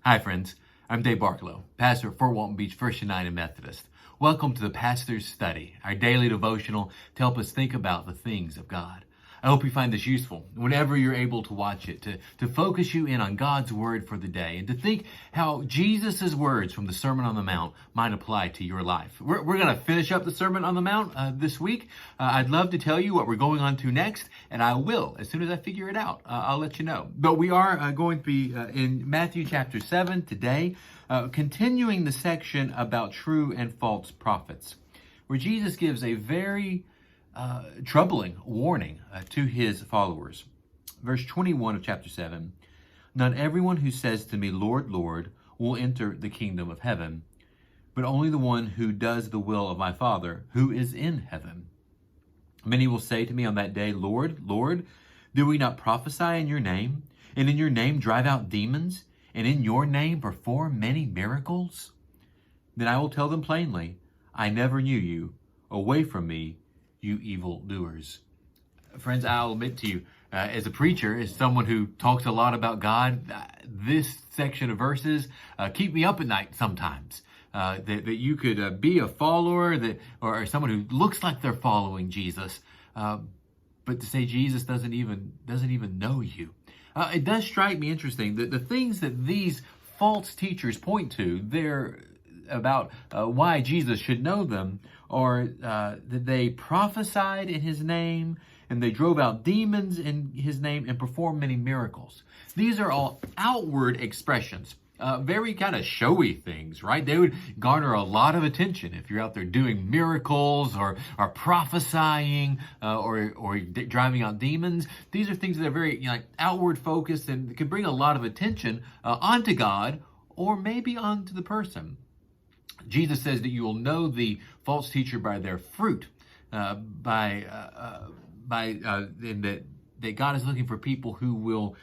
Hi, friends. I'm Dave Barklow, pastor at Fort Walton Beach First United Methodist. Welcome to the Pastor's Study, our daily devotional to help us think about the things of God. I hope you find this useful whenever you're able to watch it, to focus you in on God's word for the day and to think how Jesus' words from the Sermon on the Mount might apply to your life. We're going to finish up the Sermon on the Mount this week. I'd love to tell you what we're going on to next, and I will. As soon as I figure it out, I'll let you know. But we are going to be in Matthew chapter 7 today, continuing the section about true and false prophets, where Jesus gives a very troubling warning to his followers. Verse 21 of chapter 7, "Not everyone who says to me, 'Lord, Lord,' will enter the kingdom of heaven, but only the one who does the will of my Father who is in heaven. Many will say to me on that day, 'Lord, Lord, did we not prophesy in your name, and in your name drive out demons, and in your name perform many miracles?' Then I will tell them plainly, 'I never knew you. Away from me, you evildoers.'" Friends, I'll admit to you, as a preacher, as someone who talks a lot about God, this section of verses keep me up at night sometimes. That you could be a follower or someone who looks like they're following Jesus, but to say Jesus doesn't even know you. It does strike me interesting that the things that these false teachers point to, they're about why Jesus should know them, or that they prophesied in his name and they drove out demons in his name and performed many miracles. These are all outward expressions, very kind of showy things, right? They would garner a lot of attention if you're out there doing miracles or prophesying or driving out demons. These are things that are very outward focused and can bring a lot of attention onto God or maybe onto the person. Jesus says that you will know the false teacher by their fruit, and that God is looking for people who will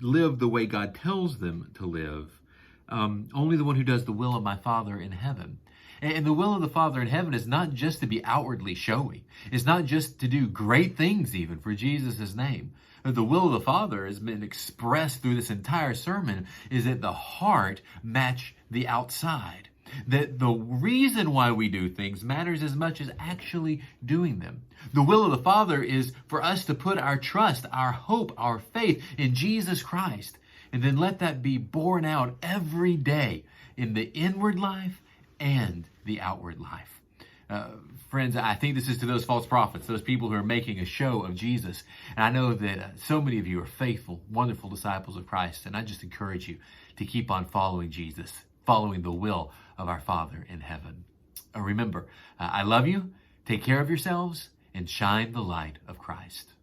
live the way God tells them to live. Only the one who does the will of my Father in heaven. And the will of the Father in heaven is not just to be outwardly showy. It's not just to do great things even for Jesus' name. The will of the Father has been expressed through this entire sermon is that the heart match the outside. That the reason why we do things matters as much as actually doing them. The will of the Father is for us to put our trust, our hope, our faith in Jesus Christ, and then let that be borne out every day in the inward life and the outward life. Friends, I think this is to those false prophets, those people who are making a show of Jesus. And I know that so many of you are faithful, wonderful disciples of Christ, and I just encourage you to keep on following Jesus, following the will of our Father in heaven. Remember, I love you. Take care of yourselves and shine the light of Christ.